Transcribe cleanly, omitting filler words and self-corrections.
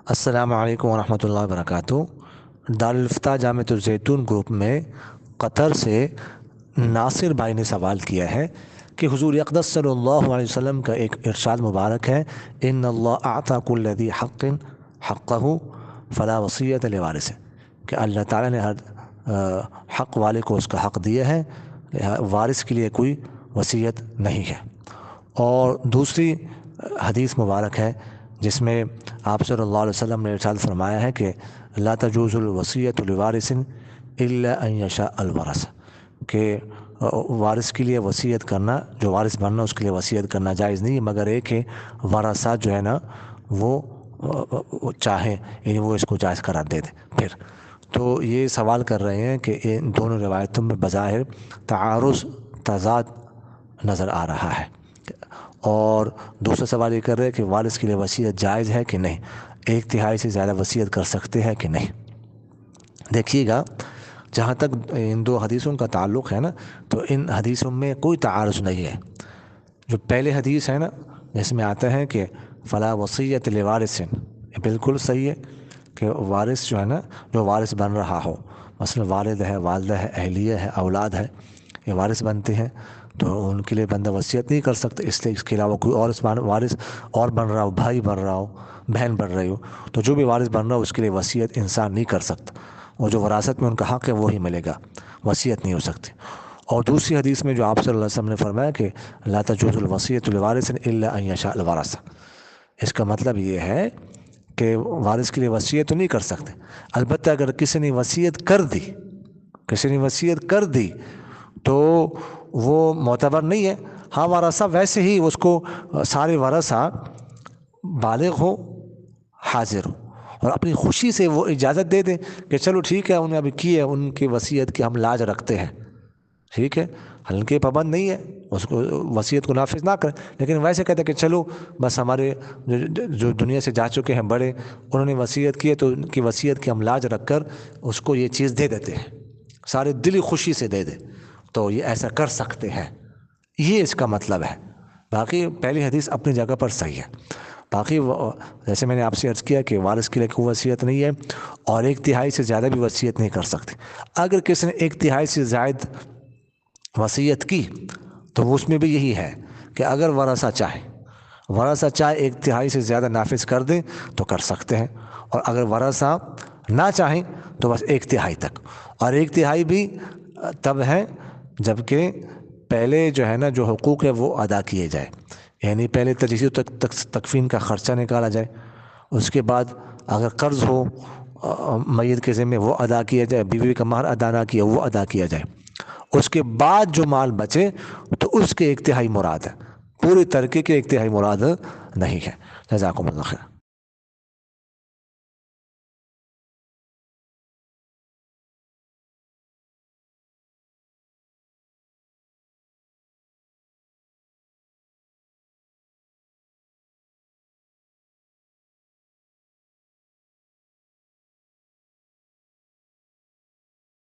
السلام علیکم ورحمۃ اللہ وبرکاتہ۔ دارالفتہ جامعۃ الزیتون گروپ میں قطر سے ناصر بھائی نے سوال کیا ہے کہ حضور اقدس صلی اللہ علیہ وسلم کا ایک ارشاد مبارک ہے، ان اللہ اعطى كل ذی حق حقہ فلا وصیۃ لوارث، کہ اللہ تعالیٰ نے ہر حق والے کو اس کا حق دیا ہے، وارث کے لیے کوئی وصیت نہیں ہے۔ اور دوسری حدیث مبارک ہے جس میں آپ صلی اللہ علیہ وسلم نے ارشاد فرمایا ہے کہ لا تجوز الوصیۃ لوارث الا ان یشاء الورث، کہ وارث کے لیے وصیت کرنا، جو وارث بننا اس کے لیے وصیت کرنا جائز نہیں، مگر ایک ہے ورثہ جو ہے نا وہ چاہیں، یعنی وہ اس کو جائز قرار دے دے۔ پھر تو یہ سوال کر رہے ہیں کہ ان دونوں روایتوں میں بظاہر تعارض، تضاد نظر آ رہا ہے، اور دوسرا سوال یہ کر رہے ہیں کہ وارث کے لیے وصیت جائز ہے کہ نہیں، ایک تہائی سے زیادہ وصیت کر سکتے ہیں کہ نہیں۔ دیکھیے گا، جہاں تک ان دو حدیثوں کا تعلق ہے نا، تو ان حدیثوں میں کوئی تعارض نہیں ہے۔ جو پہلے حدیث ہے نا جس میں آتا ہے کہ فلا وصیت لوارث، یہ بالکل صحیح ہے کہ وارث جو ہے نا، جو وارث بن رہا ہو، مثلا والد ہے، والدہ ہے، اہلیہ ہے، اولاد ہے، یہ وارث بنتے ہیں، تو ان کے لیے بندہ وصیت نہیں کر سکتا، اس لیے اس کے علاوہ کوئی اور وارث اور بن رہا ہو، بھائی بن رہا ہو، بہن بن رہی ہو، تو جو بھی وارث بن رہا ہو اس کے لیے وصیت انسان نہیں کر سکتا، اور جو وراثت میں ان کا حق ہے وہی ملے گا، وصیت نہیں ہو سکتی۔ اور دوسری حدیث میں جو آپ صلی اللہ علیہ وسلم نے فرمایا کہ لا تجوز الوصیۃ لوارث الا ان یشاء الورث، اس کا مطلب یہ ہے کہ وارث کے لیے وصیت تو نہیں کر سکتے، البتہ اگر کسی نے وصیت کر دی، کسی نے وصیت کر دی تو وہ معتبر نہیں ہے۔ ہاں، ورثہ ویسے ہی اس کو سارے ورثہ بالغ ہو، حاضر ہو، اور اپنی خوشی سے وہ اجازت دے دیں کہ چلو ٹھیک ہے، انہوں نے ابھی کی ہے، ان کی وصیت کی ہم لاج رکھتے ہیں، ٹھیک ہے، ہلکے پابند نہیں ہے، اس کو وصیت کو نافذ نہ کریں، لیکن ویسے کہتے ہیں کہ چلو بس ہمارے جو دنیا سے جا چکے ہیں بڑے، انہوں نے وصیت کی ہے تو ان کی وصیت کی ہم لاج رکھ کر اس کو یہ چیز دے دیتے ہیں، سارے دلی خوشی سے دے دیں، تو یہ ایسا کر سکتے ہیں، یہ اس کا مطلب ہے۔ باقی پہلی حدیث اپنی جگہ پر صحیح ہے۔ باقی جیسے میں نے آپ سے عرض کیا کہ وارث کے لیے کوئی وصیت نہیں ہے، اور ایک تہائی سے زیادہ بھی وصیت نہیں کر سکتے۔ اگر کسی نے ایک تہائی سے زائد وصیت کی تو اس میں بھی یہی ہے کہ اگر ورثہ چاہے ایک تہائی سے زیادہ نافذ کر دیں تو کر سکتے ہیں، اور اگر ورثہ نہ چاہیں تو بس ایک تہائی تک، اور ایک تہائی بھی تب ہے جب کہ پہلے جو ہے نا جو حقوق ہے وہ ادا کیے جائے، یعنی پہلے تجہیز و تکفین کا خرچہ نکالا جائے، اس کے بعد اگر قرض ہو میت کے ذمے وہ ادا کیا جائے، بیوی کا مہر ادا نہ کیا وہ ادا کیا جائے، اس کے بعد جو مال بچے تو اس کے ایک تہائی مراد ہے، پوری ترکے کے ایک تہائی مراد نہیں ہے۔ جزاکم اللہ خیر۔